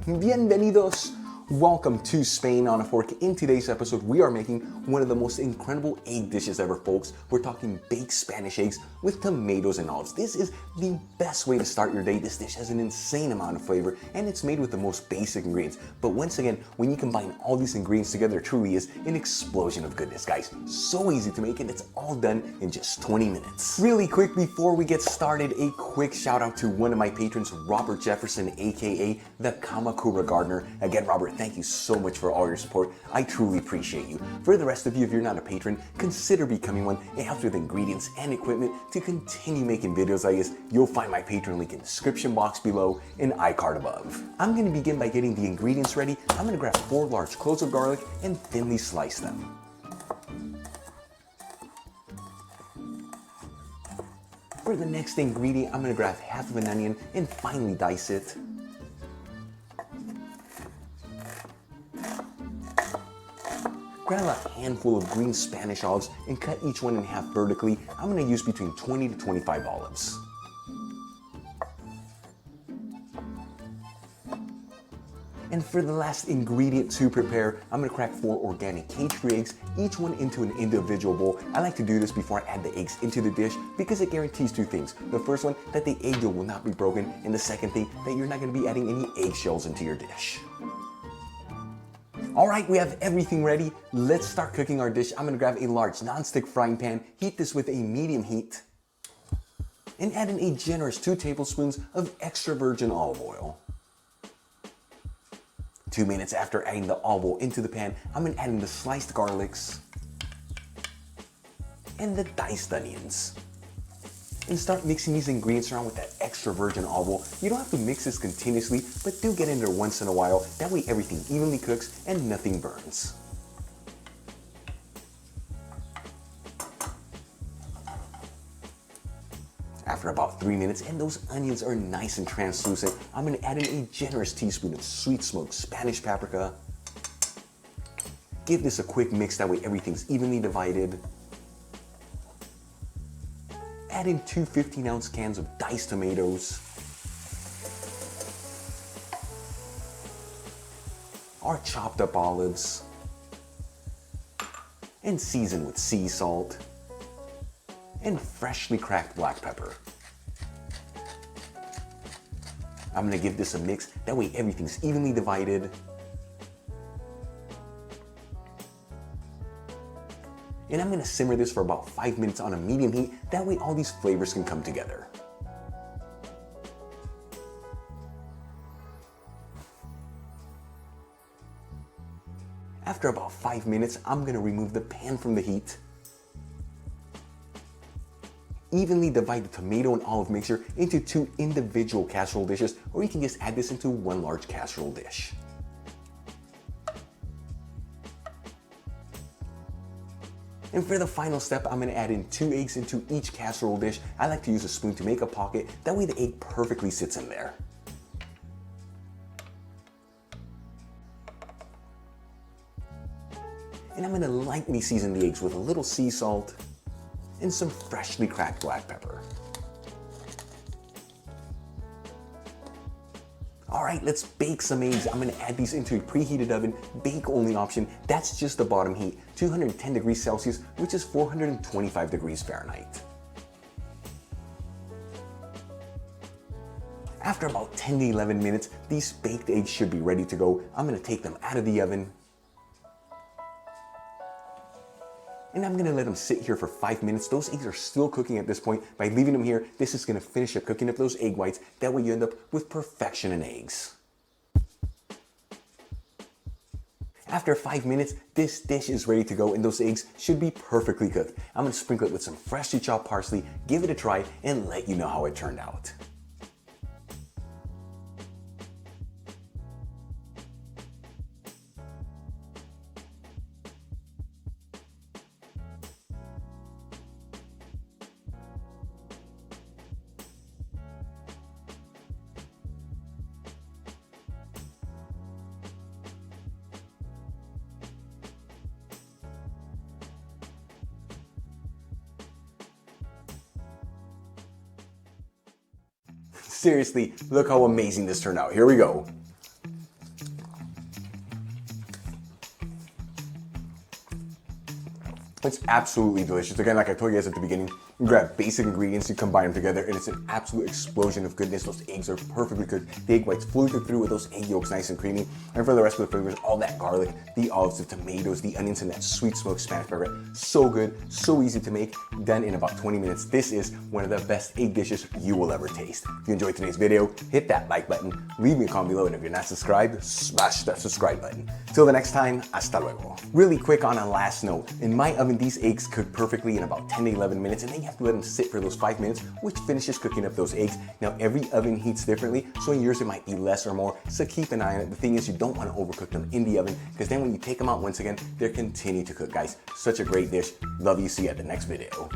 Bienvenidos! Welcome to Spain on a Fork. In today's episode, we are making one of the most incredible egg dishes ever, folks. We're talking baked Spanish eggs with tomatoes and olives. This is the best way to start your day. This dish has an insane amount of flavor, and it's made with the most basic ingredients. But once again, when you combine all these ingredients together, it truly is an explosion of goodness, guys. So easy to make, and it's all done in just 20 minutes. Really quick, before we get started, a quick shout out to one of my patrons, Robert Jefferson, aka the Kamakura Gardener. Again, Robert, thank you so much for all your support. I truly appreciate you. For the rest of you, if you're not a patron, consider becoming one. It helps with ingredients and equipment to continue making videos like this. You'll find my Patreon link in the description box below and iCard above. I'm going to begin by getting the ingredients ready. I'm going to grab 4 large cloves of garlic and thinly slice them. For the next ingredient, I'm going to grab half of an onion and finely dice it. Grab a handful of green Spanish olives and cut each one in half vertically. I'm going to use between 20 to 25 olives. And for the last ingredient to prepare, I'm going to crack 4 organic cage-free eggs, each one into an individual bowl. I like to do this before I add the eggs into the dish because it guarantees 2 things. The first one, that the egg yolk will not be broken, and the second thing, that you're not going to be adding any eggshells into your dish. All right, we have everything ready. Let's start cooking our dish. I'm gonna grab a large non-stick frying pan, heat this with a medium heat, and add in a generous 2 tablespoons of extra virgin olive oil. 2 minutes after adding the olive oil into the pan, I'm gonna add in the sliced garlics and the diced onions. And start mixing these ingredients around with that extra virgin olive oil. You don't have to mix this continuously, but do get in there once in a while. That way everything evenly cooks and nothing burns. After about 3 minutes and those onions are nice and translucent, I'm going to add in a generous teaspoon of sweet smoked Spanish paprika. Give this a quick mix, that way everything's evenly divided. Add in 2 15-ounce cans of diced tomatoes, our chopped up olives, and season with sea salt and freshly cracked black pepper. I'm gonna give this a mix, that way everything's evenly divided. And I'm going to simmer this for about 5 minutes on a medium heat. That way all these flavors can come together. After about 5 minutes, I'm going to remove the pan from the heat. Evenly divide the tomato and olive mixture into 2 individual casserole dishes, or you can just add this into 1 large casserole dish. And for the final step, I'm going to add in 2 eggs into each casserole dish. I like to use a spoon to make a pocket, that way the egg perfectly sits in there. And I'm going to lightly season the eggs with a little sea salt and some freshly cracked black pepper. All right, let's bake some eggs. I'm gonna add these into a preheated oven, bake only option. That's just the bottom heat, 210 degrees Celsius, which is 425 degrees Fahrenheit. After about 10 to 11 minutes, these baked eggs should be ready to go. I'm gonna take them out of the oven. And I'm gonna let them sit here for 5 minutes. Those eggs are still cooking at this point. By leaving them here, this is gonna finish up cooking up those egg whites. That way you end up with perfection in eggs. After 5 minutes, this dish is ready to go and those eggs should be perfectly cooked. I'm gonna sprinkle it with some freshly chopped parsley, give it a try, and let you know how it turned out. Seriously, look how amazing this turned out. Here we go. It's absolutely delicious. Again, like I told you guys at the beginning, you grab basic ingredients, you combine them together, and it's an absolute explosion of goodness. Those eggs are perfectly cooked. The egg whites fluted through with those egg yolks nice and creamy. And for the rest of the flavors, all that garlic, the olives, the tomatoes, the onions, and that sweet smoked Spanish pepper. So good, so easy to make, done in about 20 minutes. This is one of the best egg dishes you will ever taste. If you enjoyed today's video, hit that like button, leave me a comment below, and if you're not subscribed, smash that subscribe button. Till the next time, hasta luego. Really quick on a last note, in my oven, these eggs cook perfectly in about 10 to 11 minutes, and then you have to let them sit for those 5 minutes, which finishes cooking up those eggs. Now, every oven heats differently, so in yours it might be less or more, so keep an eye on it. The thing is, you don't want to overcook them in the oven, because then when you take them out once again, they'll continue to cook, guys. Such a great dish. Love you. See you at the next video.